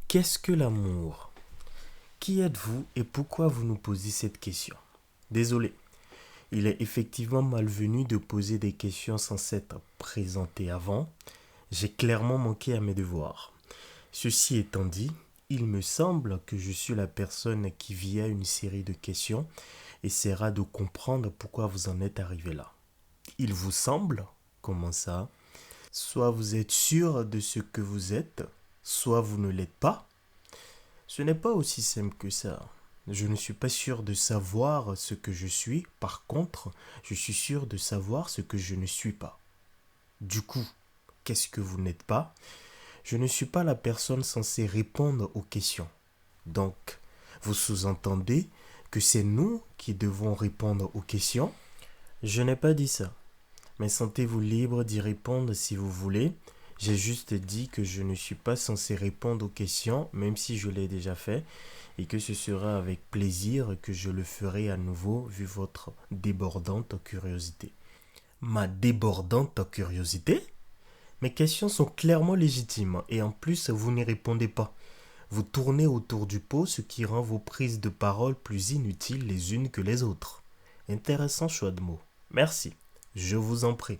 Qu'est-ce que l'amour? Qui êtes-vous et pourquoi vous nous posez cette question? Désolé, il est effectivement malvenu de poser des questions sans s'être présenté avant. J'ai clairement manqué à mes devoirs. Ceci étant dit, il me semble que je suis la personne qui, via une série de questions, essaiera de comprendre pourquoi vous en êtes arrivé là. Il vous semble? Comment ça? Soit vous êtes sûr de ce que vous êtes, soit vous ne l'êtes pas. Ce n'est pas aussi simple que ça. Je ne suis pas sûr de savoir ce que je suis, par contre, je suis sûr de savoir ce que je ne suis pas. Du coup, qu'est-ce que vous n'êtes pas? Je ne suis pas la personne censée répondre aux questions. Donc, vous sous-entendez que c'est nous qui devons répondre aux questions? Je n'ai pas dit ça, mais sentez-vous libre d'y répondre si vous voulez. J'ai juste dit que je ne suis pas censé répondre aux questions, même si je l'ai déjà fait, et que ce sera avec plaisir que je le ferai à nouveau vu votre débordante curiosité. Ma débordante curiosité? Mes questions sont clairement légitimes, et en plus vous n'y répondez pas. Vous tournez autour du pot, ce qui rend vos prises de parole plus inutiles les unes que les autres. Intéressant choix de mots. Merci. Je vous en prie.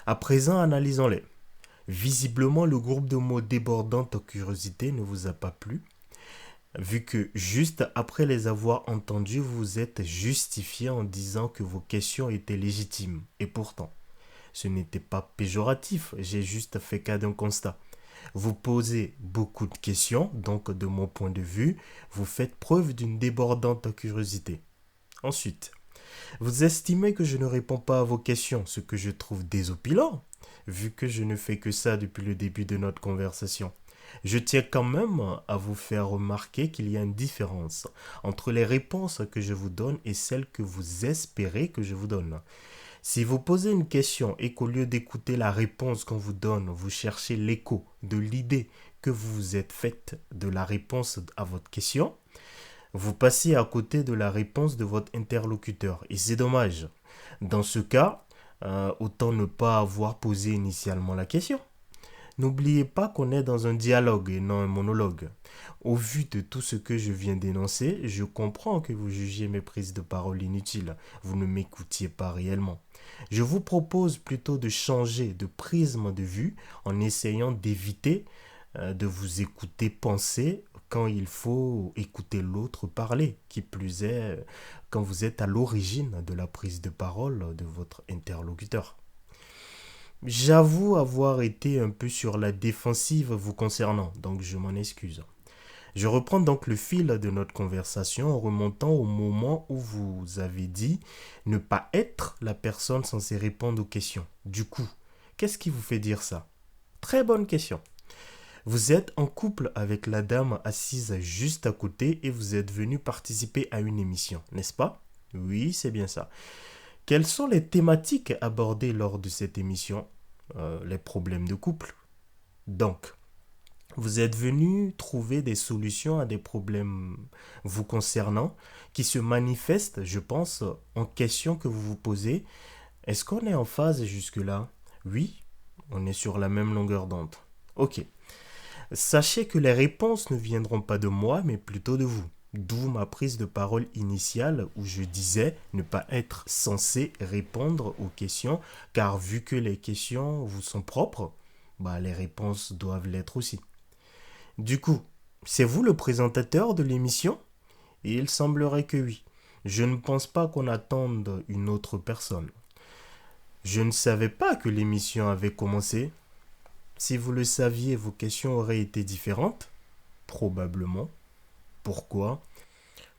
À présent, analysons-les. Visiblement, le groupe de mots débordante curiosité ne vous a pas plu, vu que juste après les avoir entendus, vous vous êtes justifié en disant que vos questions étaient légitimes. Et pourtant, ce n'était pas péjoratif, j'ai juste fait cas d'un constat. Vous posez beaucoup de questions, donc de mon point de vue, vous faites preuve d'une débordante curiosité. Ensuite, vous estimez que je ne réponds pas à vos questions, ce que je trouve désopilant, vu que je ne fais que ça depuis le début de notre conversation. Je tiens quand même à vous faire remarquer qu'il y a une différence entre les réponses que je vous donne et celles que vous espérez que je vous donne. Si vous posez une question et qu'au lieu d'écouter la réponse qu'on vous donne, vous cherchez l'écho de l'idée que vous vous êtes faite de la réponse à votre question, vous passez à côté de la réponse de votre interlocuteur. Et c'est dommage. Dans ce cas, autant ne pas avoir posé initialement la question. N'oubliez pas qu'on est dans un dialogue et non un monologue. Au vu de tout ce que je viens d'énoncer, je comprends que vous jugiez mes prises de parole inutiles. Vous ne m'écoutiez pas réellement. Je vous propose plutôt de changer de prisme de vue en essayant d'éviter de vous écouter penser quand il faut écouter l'autre parler, qui plus est quand vous êtes à l'origine de la prise de parole de votre interlocuteur. J'avoue avoir été un peu sur la défensive vous concernant, donc je m'en excuse. Je reprends donc le fil de notre conversation en remontant au moment où vous avez dit ne pas être la personne censée répondre aux questions. Du coup, qu'est-ce qui vous fait dire ça? Très bonne question. Vous êtes en couple avec la dame assise juste à côté et vous êtes venu participer à une émission, n'est-ce pas? Oui, c'est bien ça. Quelles sont les thématiques abordées lors de cette émission? Les problèmes de couple. Donc, vous êtes venu trouver des solutions à des problèmes vous concernant qui se manifestent, je pense, en questions que vous vous posez. Est-ce qu'on est en phase jusque-là? Oui, on est sur la même longueur d'onde. Ok. Sachez que les réponses ne viendront pas de moi, mais plutôt de vous. D'où ma prise de parole initiale où je disais ne pas être censé répondre aux questions, car vu que les questions vous sont propres, les réponses doivent l'être aussi. Du coup, c'est vous le présentateur de l'émission? Et il semblerait que oui. Je ne pense pas qu'on attende une autre personne. Je ne savais pas que l'émission avait commencé. Si vous le saviez, vos questions auraient été différentes? Probablement. Pourquoi?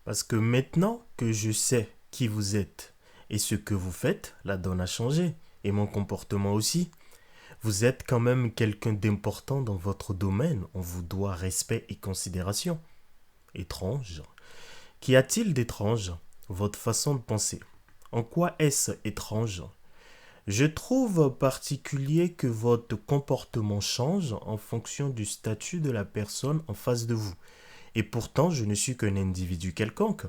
Parce que maintenant que je sais qui vous êtes et ce que vous faites, la donne a changé. Et mon comportement aussi. Vous êtes quand même quelqu'un d'important dans votre domaine. On vous doit respect et considération. Étrange. Qu'y a-t-il d'étrange? Votre façon de penser. En quoi est-ce étrange? Je trouve particulier que votre comportement change en fonction du statut de la personne en face de vous. Et pourtant, je ne suis qu'un individu quelconque.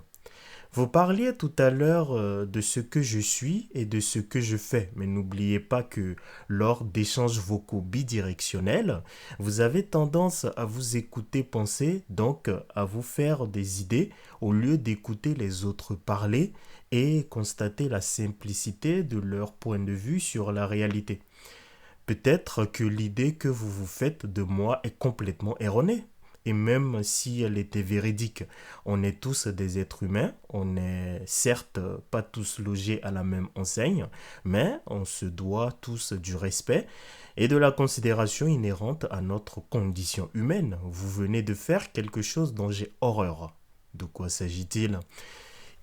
Vous parliez tout à l'heure de ce que je suis et de ce que je fais, mais n'oubliez pas que lors d'échanges vocaux bidirectionnels, vous avez tendance à vous écouter penser, donc à vous faire des idées au lieu d'écouter les autres parler et constater la simplicité de leur point de vue sur la réalité. Peut-être que l'idée que vous vous faites de moi est complètement erronée. Et même si elle était véridique, on est tous des êtres humains, on n'est certes pas tous logés à la même enseigne, mais on se doit tous du respect et de la considération inhérente à notre condition humaine. Vous venez de faire quelque chose dont j'ai horreur. De quoi s'agit-il?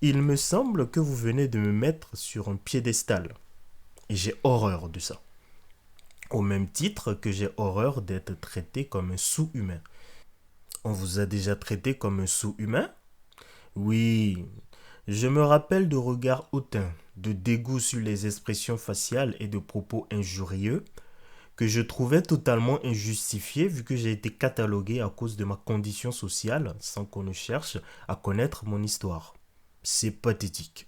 Il me semble que vous venez de me mettre sur un piédestal, et j'ai horreur de ça. Au même titre que j'ai horreur d'être traité comme un sous-humain. On vous a déjà traité comme un sous-humain? Oui, je me rappelle de regards hautains, de dégoût sur les expressions faciales et de propos injurieux que je trouvais totalement injustifiés vu que j'ai été catalogué à cause de ma condition sociale sans qu'on ne cherche à connaître mon histoire. C'est pathétique.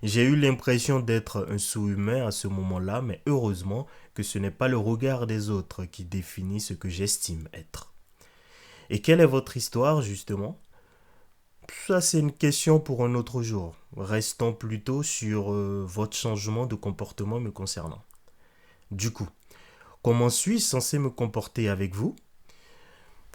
J'ai eu l'impression d'être un sous-humain à ce moment-là, mais heureusement que ce n'est pas le regard des autres qui définit ce que j'estime être. Et quelle est votre histoire, justement? Ça, c'est une question pour un autre jour. Restons plutôt sur votre changement de comportement me concernant. Du coup, comment suis-je censé me comporter avec vous?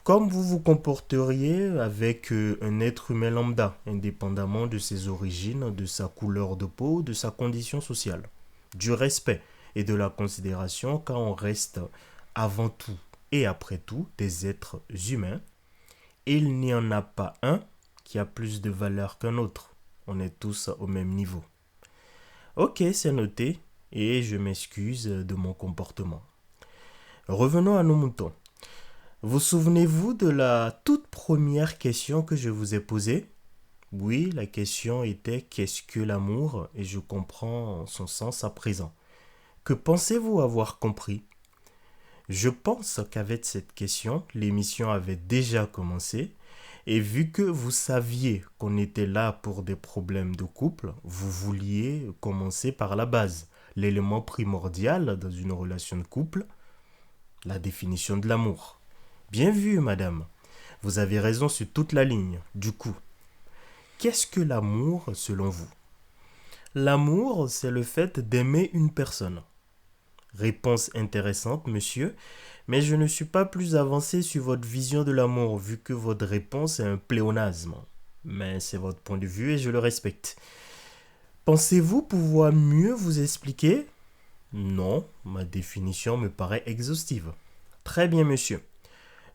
Comme vous vous comporteriez avec un être humain lambda, indépendamment de ses origines, de sa couleur de peau, de sa condition sociale. Du respect et de la considération car on reste avant tout et après tout des êtres humains. Il n'y en a pas un qui a plus de valeur qu'un autre. On est tous au même niveau. Ok, c'est noté et je m'excuse de mon comportement. Revenons à nos moutons. Vous souvenez-vous de la toute première question que je vous ai posée? Oui, la question était qu'est-ce que l'amour? Et je comprends son sens à présent. Que pensez-vous avoir compris? Je pense qu'avec cette question, l'émission avait déjà commencé. Et vu que vous saviez qu'on était là pour des problèmes de couple, vous vouliez commencer par la base, l'élément primordial dans une relation de couple, la définition de l'amour. Bien vu, madame. Vous avez raison sur toute la ligne. Du coup, qu'est-ce que l'amour selon vous? L'amour, c'est le fait d'aimer une personne. Réponse intéressante, monsieur, mais je ne suis pas plus avancé sur votre vision de l'amour vu que votre réponse est un pléonasme. Mais c'est votre point de vue et je le respecte. Pensez-vous pouvoir mieux vous expliquer? Non, ma définition me paraît exhaustive. Très bien, monsieur.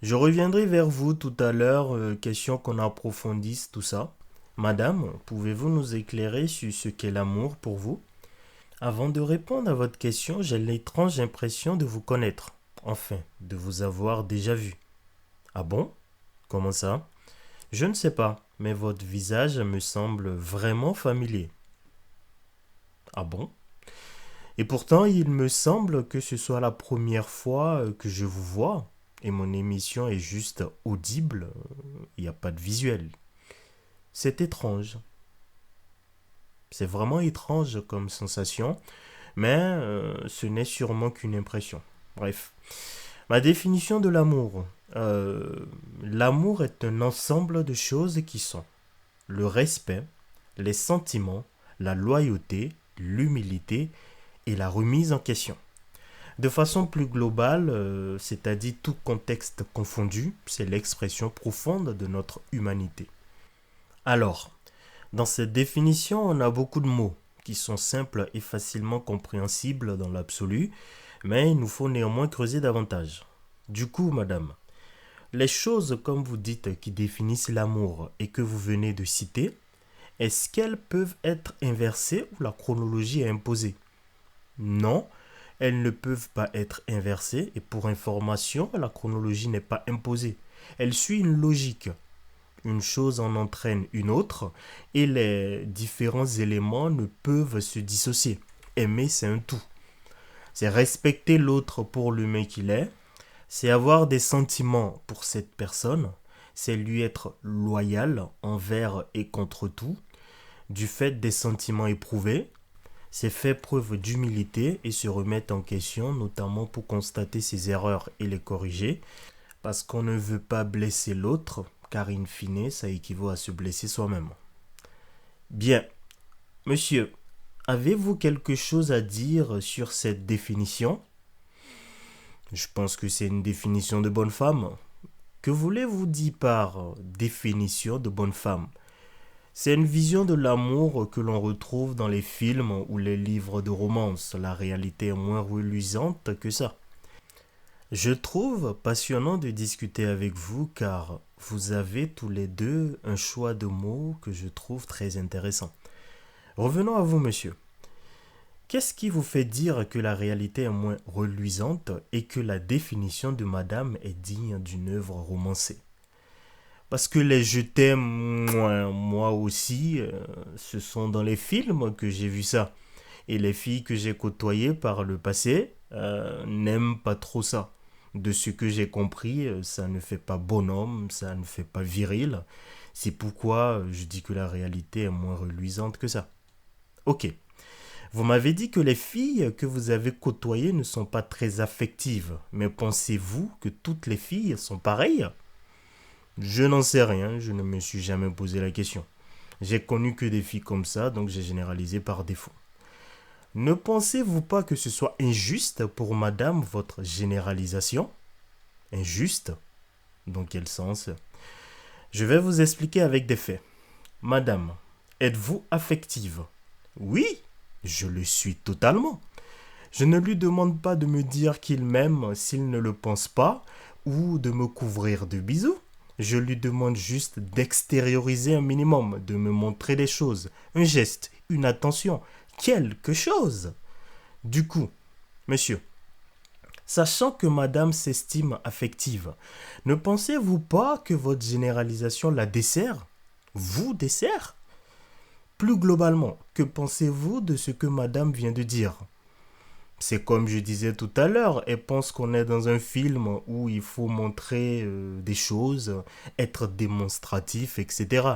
Je reviendrai vers vous tout à l'heure, question qu'on approfondisse tout ça. Madame, pouvez-vous nous éclairer sur ce qu'est l'amour pour vous? Avant de répondre à votre question, j'ai l'étrange impression de vous connaître. Enfin, de vous avoir déjà vu. Ah bon? Comment ça? Je ne sais pas, mais votre visage me semble vraiment familier. Ah bon? Et pourtant, il me semble que ce soit la première fois que je vous vois. Et mon émission est juste audible, il n'y a pas de visuel. C'est étrange. C'est vraiment étrange comme sensation, mais ce n'est sûrement qu'une impression. Bref, ma définition de l'amour. L'amour est un ensemble de choses qui sont le respect, les sentiments, la loyauté, l'humilité et la remise en question. De façon plus globale, c'est-à-dire tout contexte confondu, c'est l'expression profonde de notre humanité. Alors, dans cette définition, on a beaucoup de mots qui sont simples et facilement compréhensibles dans l'absolu, mais il nous faut néanmoins creuser davantage. Du coup, madame, les choses, comme vous dites, qui définissent l'amour et que vous venez de citer, est-ce qu'elles peuvent être inversées ou la chronologie est imposée? Non, elles ne peuvent pas être inversées et pour information, la chronologie n'est pas imposée. Elle suit une logique. Une chose en entraîne une autre et les différents éléments ne peuvent se dissocier. Aimer, c'est un tout. C'est respecter l'autre pour l'humain qu'il est. C'est avoir des sentiments pour cette personne. C'est lui être loyal envers et contre tout. du fait des sentiments éprouvés, c'est faire preuve d'humilité et se remettre en question, notamment pour constater ses erreurs et les corriger, parce qu'on ne veut pas blesser l'autre, car in fine, ça équivaut à se blesser soi-même. Bien, monsieur, avez-vous quelque chose à dire sur cette définition? Je pense que c'est une définition de bonne femme. Que voulez-vous dire par définition de bonne femme? C'est une vision de l'amour que l'on retrouve dans les films ou les livres de romance. La réalité est moins reluisante que ça. Je trouve passionnant de discuter avec vous car vous avez tous les deux un choix de mots que je trouve très intéressant. Revenons à vous, monsieur. Qu'est-ce qui vous fait dire que la réalité est moins reluisante et que la définition de madame est digne d'une œuvre romancée? Parce que les je t'aime, moi aussi, ce sont dans les films que j'ai vu ça. Et les filles que j'ai côtoyées par le passé n'aiment pas trop ça. De ce que j'ai compris, ça ne fait pas bonhomme, ça ne fait pas viril. C'est pourquoi je dis que la réalité est moins reluisante que ça. Ok. Vous m'avez dit que les filles que vous avez côtoyées ne sont pas très affectives. Mais pensez-vous que toutes les filles sont pareilles? Je n'en sais rien, je ne me suis jamais posé la question. J'ai connu que des filles comme ça, donc j'ai généralisé par défaut. Ne pensez-vous pas que ce soit injuste pour madame votre généralisation? Injuste? Dans quel sens? Je vais vous expliquer avec des faits. Madame, êtes-vous affective? Oui, je le suis totalement. Je ne lui demande pas de me dire qu'il m'aime s'il ne le pense pas ou de me couvrir de bisous. Je lui demande juste d'extérioriser un minimum, de me montrer des choses, un geste, une attention, quelque chose. Du coup, monsieur, sachant que madame s'estime affective, ne pensez-vous pas que votre généralisation la dessert? Vous dessert? Plus globalement, que pensez-vous de ce que madame vient de dire? C'est comme je disais tout à l'heure, elle pense qu'on est dans un film où il faut montrer des choses, être démonstratif, etc.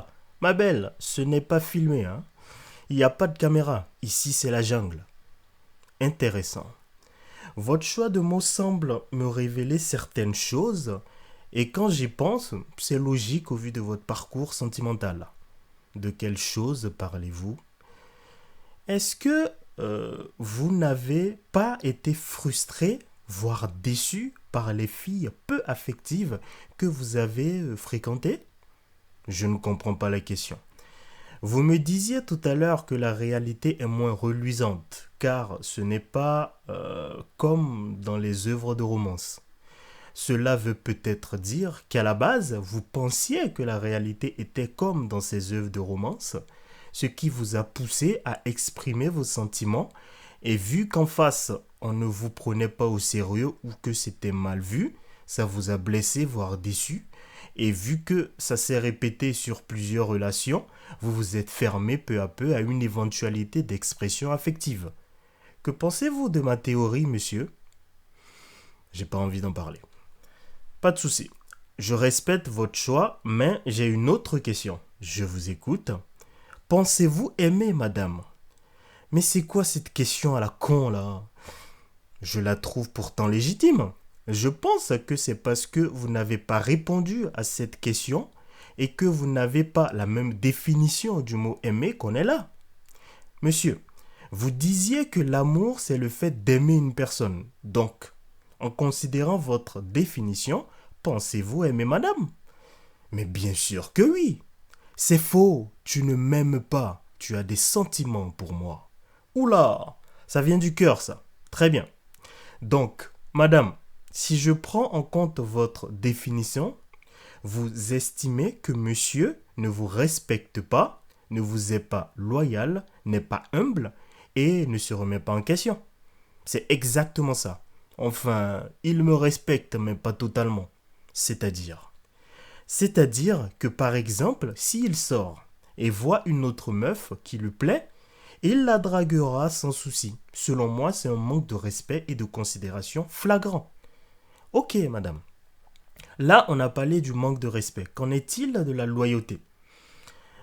Ma belle, ce n'est pas filmé, hein. Il n'y a pas de caméra. Ici, c'est la jungle. Intéressant. Votre choix de mots semble me révéler certaines choses, et quand j'y pense, c'est logique au vu de votre parcours sentimental. De quelles choses parlez-vous? Est-ce que vous n'avez pas été frustré, voire déçu par les filles peu affectives que vous avez fréquentées? Je ne comprends pas la question. Vous me disiez tout à l'heure que la réalité est moins reluisante, car ce n'est pas comme dans les œuvres de romance. Cela veut peut-être dire qu'à la base, vous pensiez que la réalité était comme dans ces œuvres de romance, ce qui vous a poussé à exprimer vos sentiments, et vu qu'en face, on ne vous prenait pas au sérieux ou que c'était mal vu, ça vous a blessé, voire déçu, et vu que ça s'est répété sur plusieurs relations, vous vous êtes fermé peu à peu à une éventualité d'expression affective. Que pensez-vous de ma théorie, monsieur? J'ai pas envie d'en parler. Pas de souci. Je respecte votre choix, mais j'ai une autre question. Je vous écoute. Pensez-vous aimer, madame? Mais c'est quoi cette question à la con, là? Je la trouve pourtant légitime. Je pense que c'est parce que vous n'avez pas répondu à cette question et que vous n'avez pas la même définition du mot aimer qu'on est là. Monsieur, vous disiez que l'amour, c'est le fait d'aimer une personne. Donc, en considérant votre définition, pensez-vous aimer madame? Mais bien sûr que oui. C'est faux, tu ne m'aimes pas, tu as des sentiments pour moi. Oula, ça vient du cœur ça. Très bien. Donc, madame, si je prends en compte votre définition, vous estimez que monsieur ne vous respecte pas, ne vous est pas loyal, n'est pas humble et ne se remet pas en question. C'est exactement ça. Enfin, il me respecte, mais pas totalement. C'est-à-dire que par exemple, s'il sort et voit une autre meuf qui lui plaît, il la draguera sans souci. Selon moi, c'est un manque de respect et de considération flagrant. Ok, madame. Là, on a parlé du manque de respect. Qu'en est-il de la loyauté?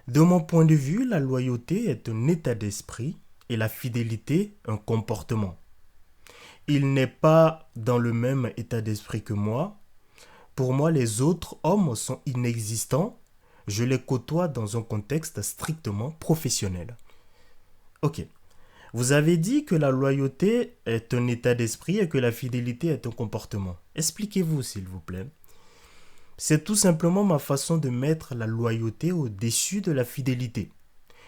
De mon point de vue, la loyauté est un état d'esprit et la fidélité un comportement. Il n'est pas dans le même état d'esprit que moi. Pour moi, les autres hommes sont inexistants. Je les côtoie dans un contexte strictement professionnel. Ok. Vous avez dit que la loyauté est un état d'esprit et que la fidélité est un comportement. Expliquez-vous, s'il vous plaît. C'est tout simplement ma façon de mettre la loyauté au-dessus de la fidélité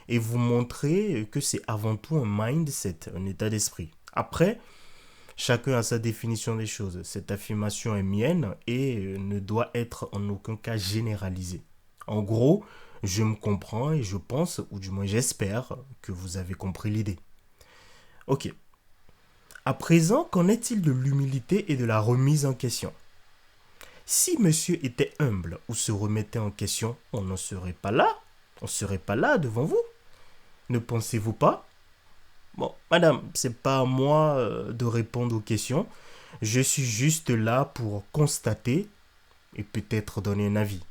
et vous montrer que c'est avant tout un mindset, un état d'esprit. Après, chacun a sa définition des choses. Cette affirmation est mienne et ne doit être en aucun cas généralisée. En gros, je me comprends et je pense, ou du moins j'espère, que vous avez compris l'idée. Ok. À présent, qu'en est-il de l'humilité et de la remise en question? Si monsieur était humble ou se remettait en question, on n'en serait pas là. On ne serait pas là devant vous. Ne pensez-vous pas? Bon, madame, c'est pas à moi de répondre aux questions. Je suis juste là pour constater et peut-être donner un avis.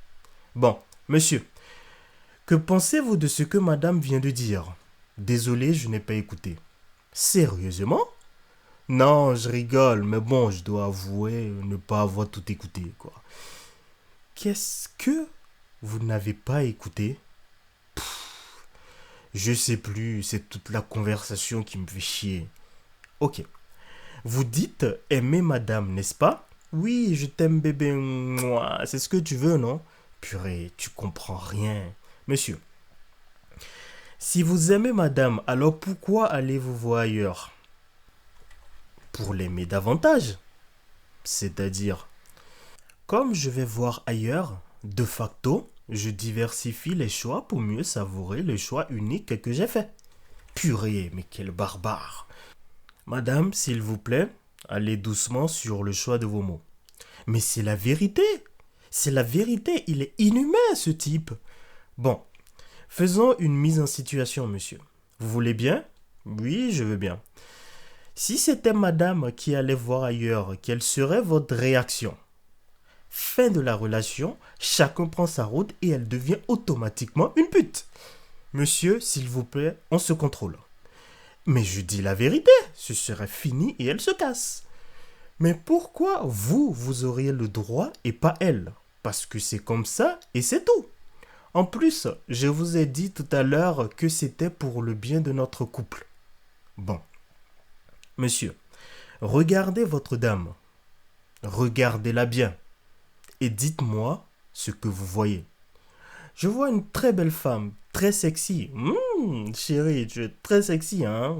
Bon, monsieur, que pensez-vous de ce que madame vient de dire? Désolé, je n'ai pas écouté. Sérieusement? Non, je rigole, mais bon, je dois avouer ne pas avoir tout écouté, quoi. Qu'est-ce que vous n'avez pas écouté? Je sais plus, c'est toute la conversation qui me fait chier. Ok. Vous dites aimer madame, n'est-ce pas? Oui, je t'aime bébé, moi. C'est ce que tu veux, non? Purée, tu comprends rien. Monsieur, si vous aimez madame, alors pourquoi allez-vous voir ailleurs? Pour l'aimer davantage. C'est-à-dire, comme je vais voir ailleurs, de facto, je diversifie les choix pour mieux savourer le choix unique que j'ai fait. Purée, mais quel barbare. Madame, s'il vous plaît, allez doucement sur le choix de vos mots. Mais c'est la vérité. C'est la vérité. Il est inhumain, ce type. Bon, faisons une mise en situation, monsieur. Vous voulez bien? Oui, je veux bien. Si c'était madame qui allait voir ailleurs, quelle serait votre réaction? Fin de la relation, chacun prend sa route et elle devient automatiquement une pute. Monsieur, s'il vous plaît, on se contrôle. Mais je dis la vérité, ce serait fini et elle se casse. Mais pourquoi vous auriez le droit et pas elle? Parce que c'est comme ça et c'est tout. En plus, je vous ai dit tout à l'heure que c'était pour le bien de notre couple. Bon. Monsieur, regardez votre dame. Regardez-la bien. Et dites-moi ce que vous voyez. Je vois une très belle femme, très sexy. Chérie, tu es très sexy, hein?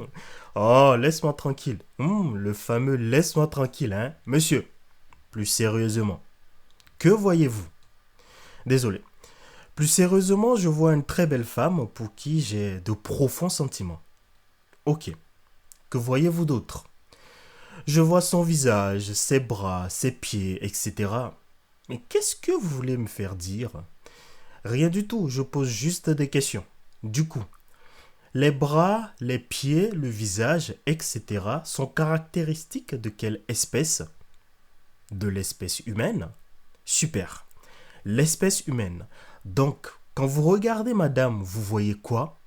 Oh, laisse-moi tranquille. Le fameux laisse-moi tranquille, hein? Monsieur, plus sérieusement, que voyez-vous? Désolé. Plus sérieusement, je vois une très belle femme pour qui j'ai de profonds sentiments. Ok. Que voyez-vous d'autre? Je vois son visage, ses bras, ses pieds, etc. Mais qu'est-ce que vous voulez me faire dire? Rien du tout, je pose juste des questions. Du coup, les bras, les pieds, le visage, etc. sont caractéristiques de quelle espèce? De l'espèce humaine? Super. L'espèce humaine. Donc, quand vous regardez madame, vous voyez quoi?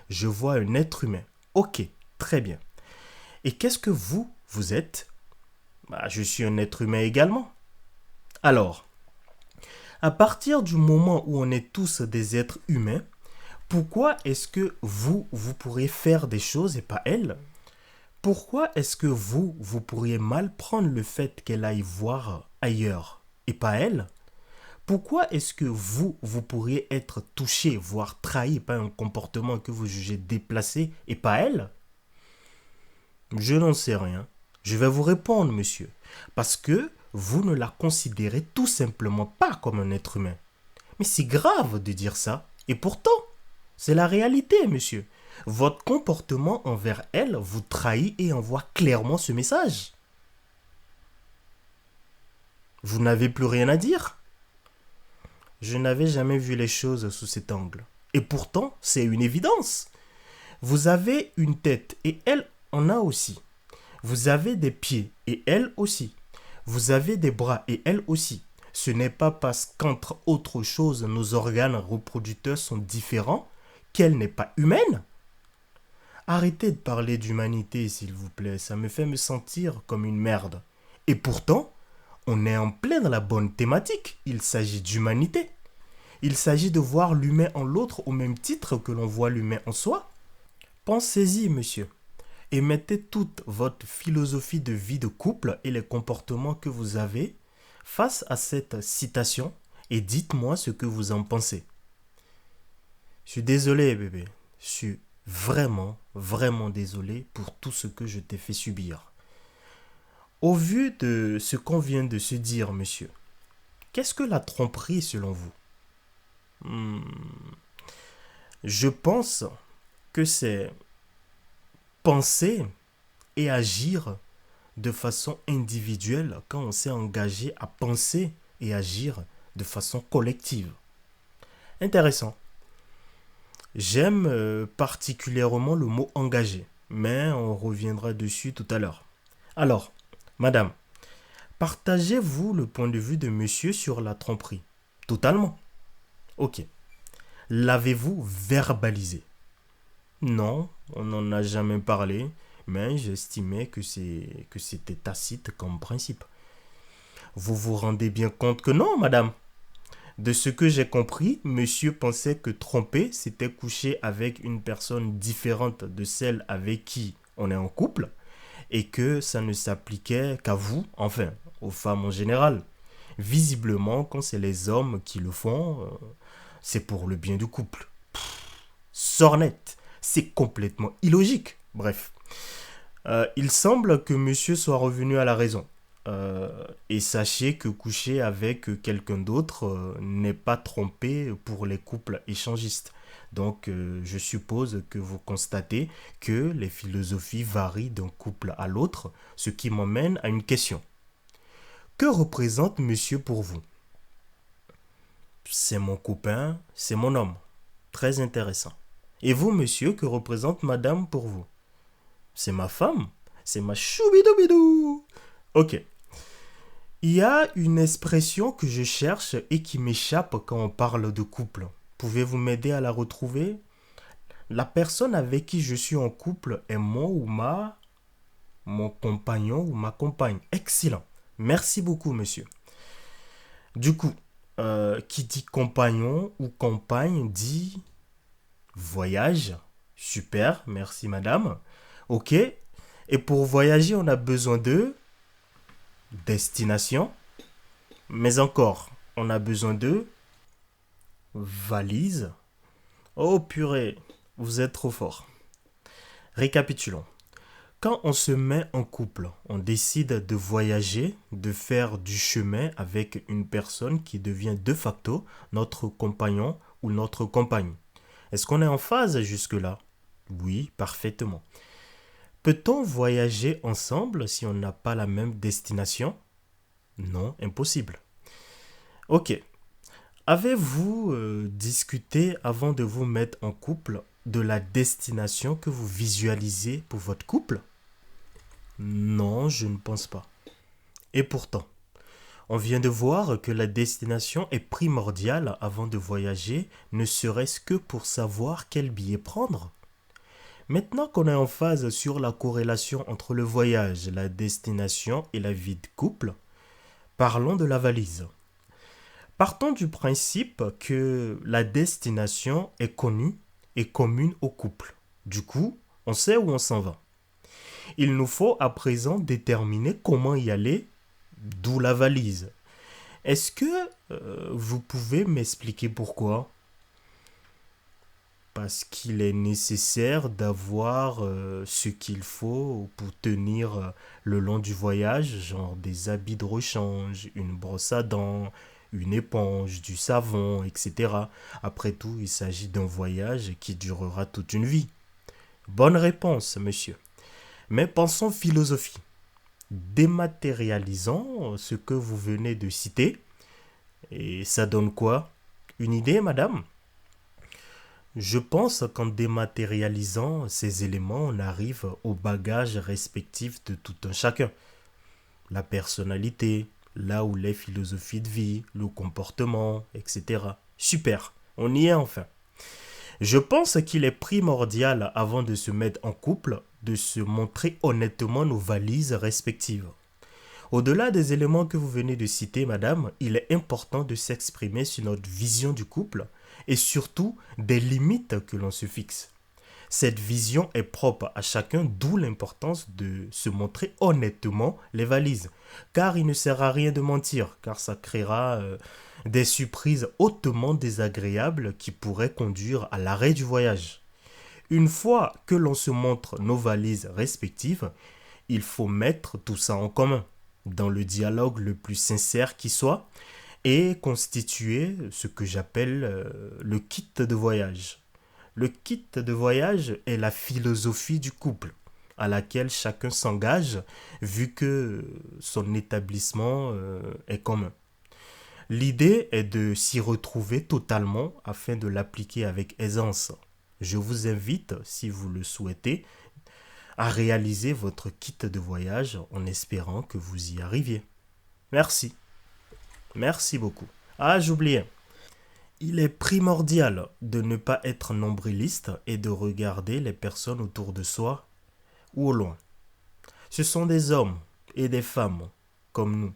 Je vois un être humain. Ok, très bien. Et qu'est-ce que vous êtes? Je suis un être humain également. Alors, à partir du moment où on est tous des êtres humains, pourquoi est-ce que vous pourriez faire des choses et pas elle? Pourquoi est-ce que vous pourriez mal prendre le fait qu'elle aille voir ailleurs et pas elle? Pourquoi est-ce que vous pourriez être touché, voire trahi par un comportement que vous jugez déplacé et pas elle? Je n'en sais rien. Je vais vous répondre, monsieur, parce que vous ne la considérez tout simplement pas comme un être humain. Mais c'est grave de dire ça. Et pourtant, c'est la réalité, monsieur. Votre comportement envers elle vous trahit et envoie clairement ce message. Vous n'avez plus rien à dire? Je n'avais jamais vu les choses sous cet angle. Et pourtant, c'est une évidence. Vous avez une tête et elle en a aussi. Vous avez des pieds et elle aussi. Vous avez des bras et elle aussi. Ce n'est pas parce qu'entre autres choses nos organes reproducteurs sont différents qu'elle n'est pas humaine. Arrêtez de parler d'humanité, s'il vous plaît, ça me fait me sentir comme une merde. Et pourtant, on est en plein dans la bonne thématique, il s'agit d'humanité. Il s'agit de voir l'humain en l'autre au même titre que l'on voit l'humain en soi. Pensez-y, monsieur, et mettez toute votre philosophie de vie de couple et les comportements que vous avez face à cette citation et dites-moi ce que vous en pensez. Je suis désolé, bébé. Je suis vraiment, vraiment désolé pour tout ce que je t'ai fait subir. Au vu de ce qu'on vient de se dire, monsieur, qu'est-ce que la tromperie selon vous? Je pense que c'est penser et agir de façon individuelle quand on s'est engagé à penser et agir de façon collective. Intéressant. J'aime particulièrement le mot engagé, mais on reviendra dessus tout à l'heure. Alors, madame, partagez-vous le point de vue de monsieur sur la tromperie? Totalement. Ok. L'avez-vous verbalisé? Non, on n'en a jamais parlé, mais j'estimais que c'était tacite comme principe. Vous vous rendez bien compte que non, madame? De ce que j'ai compris, monsieur pensait que tromper, c'était coucher avec une personne différente de celle avec qui on est en couple, et que ça ne s'appliquait qu'à vous, enfin, aux femmes en général. Visiblement, quand c'est les hommes qui le font, c'est pour le bien du couple. Sornette, c'est complètement illogique. Bref, il semble que monsieur soit revenu à la raison. Et sachez que coucher avec quelqu'un d'autre n'est pas trompé pour les couples échangistes. Donc, je suppose que vous constatez que les philosophies varient d'un couple à l'autre, ce qui m'emmène à une question. Que représente monsieur pour vous? C'est mon copain, c'est mon homme. Très intéressant. Et vous, monsieur, que représente madame pour vous? C'est ma femme, c'est ma choubidoubidou. Ok. Il y a une expression que je cherche et qui m'échappe quand on parle de couple. Pouvez-vous m'aider à la retrouver? La personne avec qui je suis en couple est mon compagnon ou ma compagne. Excellent. Merci beaucoup, monsieur. Du coup, qui dit compagnon ou compagne dit voyage. Super, merci madame. Ok. Et pour voyager, on a besoin de destination. Mais encore, on a besoin de valise. Oh purée, vous êtes trop fort. Récapitulons. Quand on se met en couple, on décide de voyager, de faire du chemin avec une personne qui devient de facto notre compagnon ou notre compagne. Est-ce qu'on est en phase jusque-là? Oui, parfaitement. Peut-on voyager ensemble si on n'a pas la même destination? Non, impossible. Ok. Avez-vous discuté avant de vous mettre en couple de la destination que vous visualisez pour votre couple? Non, je ne pense pas. Et pourtant, on vient de voir que la destination est primordiale avant de voyager, ne serait-ce que pour savoir quel billet prendre. Maintenant qu'on est en phase sur la corrélation entre le voyage, la destination et la vie de couple, parlons de la valise. Partons du principe que la destination est connue et commune au couple. Du coup, on sait où on s'en va. Il nous faut à présent déterminer comment y aller, d'où la valise. Est-ce que vous pouvez m'expliquer pourquoi? Parce qu'il est nécessaire d'avoir ce qu'il faut pour tenir le long du voyage, genre des habits de rechange, une brosse à dents, une éponge, du savon, etc. Après tout, il s'agit d'un voyage qui durera toute une vie. Bonne réponse, monsieur. Mais pensons philosophie. Dématérialisons ce que vous venez de citer. Et ça donne quoi? Une idée, madame? Je pense qu'en dématérialisant ces éléments, on arrive au bagage respectif de tout un chacun. La personnalité, là où les philosophies de vie, le comportement, etc. Super, on y est enfin. Je pense qu'il est primordial, avant de se mettre en couple, de se montrer honnêtement nos valises respectives. Au-delà des éléments que vous venez de citer, madame, il est important de s'exprimer sur notre vision du couple et surtout des limites que l'on se fixe. Cette vision est propre à chacun, d'où l'importance de se montrer honnêtement les valises. Car il ne sert à rien de mentir, car ça créera des surprises hautement désagréables qui pourraient conduire à l'arrêt du voyage. Une fois que l'on se montre nos valises respectives, il faut mettre tout ça en commun, dans le dialogue le plus sincère qui soit, et constituer ce que j'appelle le kit de voyage. Le kit de voyage est la philosophie du couple, à laquelle chacun s'engage, vu que son établissement est commun. L'idée est de s'y retrouver totalement afin de l'appliquer avec aisance. Je vous invite, si vous le souhaitez, à réaliser votre kit de voyage en espérant que vous y arriviez. Merci. Merci beaucoup. Ah, j'oubliais. Il est primordial de ne pas être nombriliste et de regarder les personnes autour de soi ou au loin. Ce sont des hommes et des femmes comme nous.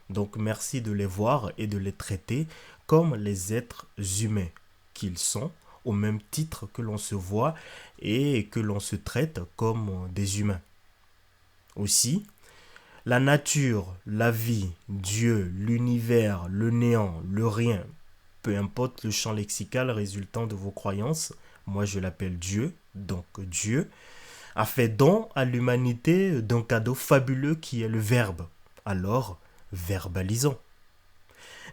Donc merci de les voir et de les traiter comme les êtres humains qu'ils sont, au même titre que l'on se voit et que l'on se traite comme des humains. Aussi, la nature, la vie, Dieu, l'univers, le néant, le rien, peu importe le champ lexical résultant de vos croyances, moi je l'appelle Dieu, donc Dieu, a fait don à l'humanité d'un cadeau fabuleux qui est le verbe. Alors, verbalisons.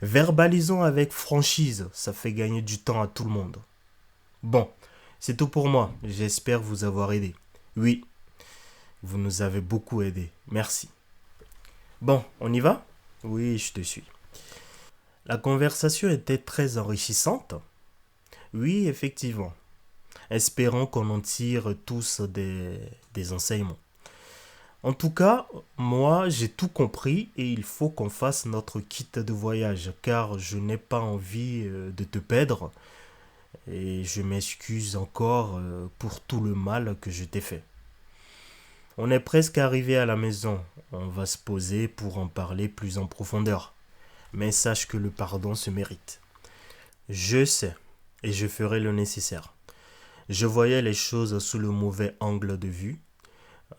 Verbalisons avec franchise, ça fait gagner du temps à tout le monde. Bon, c'est tout pour moi, j'espère vous avoir aidé. Oui, vous nous avez beaucoup aidé, merci. Bon, on y va? Oui, je te suis. La conversation était très enrichissante. Oui, effectivement. Espérons qu'on en tire tous des enseignements. En tout cas, moi, j'ai tout compris et il faut qu'on fasse notre kit de voyage car je n'ai pas envie de te perdre et je m'excuse encore pour tout le mal que je t'ai fait. On est presque arrivé à la maison. On va se poser pour en parler plus en profondeur. Mais sache que le pardon se mérite. Je sais, et je ferai le nécessaire. Je voyais les choses sous le mauvais angle de vue,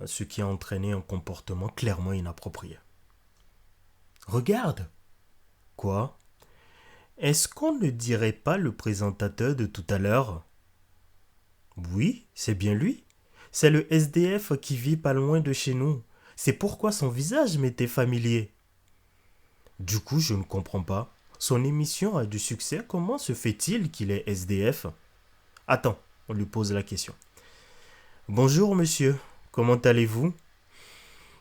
ce qui a entraîné un comportement clairement inapproprié. Regarde! Quoi? Est-ce qu'on ne dirait pas le présentateur de tout à l'heure? Oui, c'est bien lui. C'est le SDF qui vit pas loin de chez nous. C'est pourquoi son visage m'était familier. Du coup, je ne comprends pas. Son émission a du succès, comment se fait-il qu'il est SDF? Attends, on lui pose la question. Bonjour monsieur, comment allez-vous?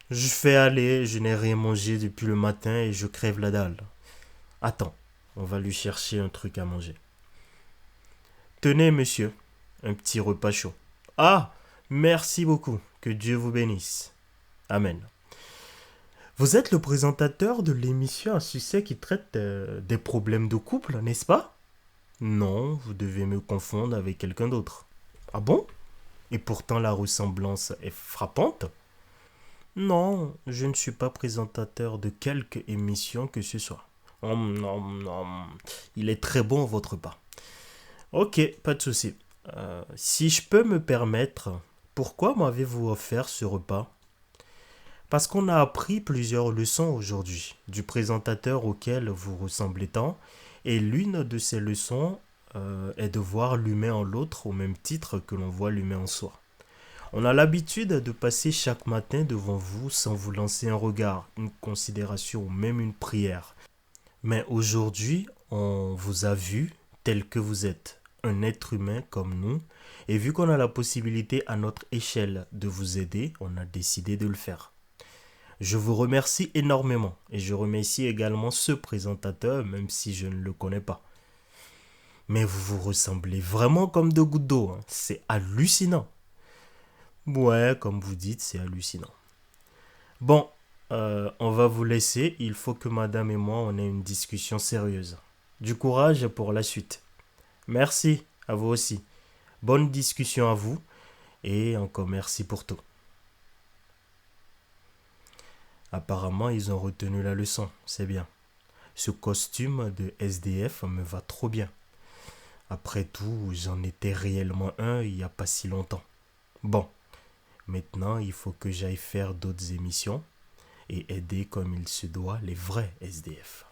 Je fais aller, je n'ai rien mangé depuis le matin et je crève la dalle. Attends, on va lui chercher un truc à manger. Tenez monsieur, un petit repas chaud. Ah, merci beaucoup, que Dieu vous bénisse. Amen. Vous êtes le présentateur de l'émission à succès qui traite des problèmes de couple, n'est-ce pas? Non, vous devez me confondre avec quelqu'un d'autre. Ah bon? Et pourtant la ressemblance est frappante? Non, je ne suis pas présentateur de quelque émission que ce soit. Il est très bon votre repas. Ok, pas de souci. Si je peux me permettre, pourquoi m'avez-vous offert ce repas? Parce qu'on a appris plusieurs leçons aujourd'hui du présentateur auquel vous ressemblez tant, et l'une de ces leçons est de voir l'humain en l'autre au même titre que l'on voit l'humain en soi. On a l'habitude de passer chaque matin devant vous sans vous lancer un regard, une considération ou même une prière. Mais aujourd'hui, on vous a vu tel que vous êtes, un être humain comme nous, et vu qu'on a la possibilité à notre échelle de vous aider, on a décidé de le faire. Je vous remercie énormément et je remercie également ce présentateur, même si je ne le connais pas. Mais vous vous ressemblez vraiment comme deux gouttes d'eau, hein. C'est hallucinant. Ouais, comme vous dites, c'est hallucinant. Bon, on va vous laisser. Il faut que madame et moi, on ait une discussion sérieuse. Du courage pour la suite. Merci, à vous aussi. Bonne discussion à vous et encore merci pour tout. Apparemment, ils ont retenu la leçon, c'est bien. Ce costume de SDF me va trop bien. Après tout, j'en étais réellement un il n'y a pas si longtemps. Bon, maintenant, il faut que j'aille faire d'autres émissions et aider comme il se doit les vrais SDF.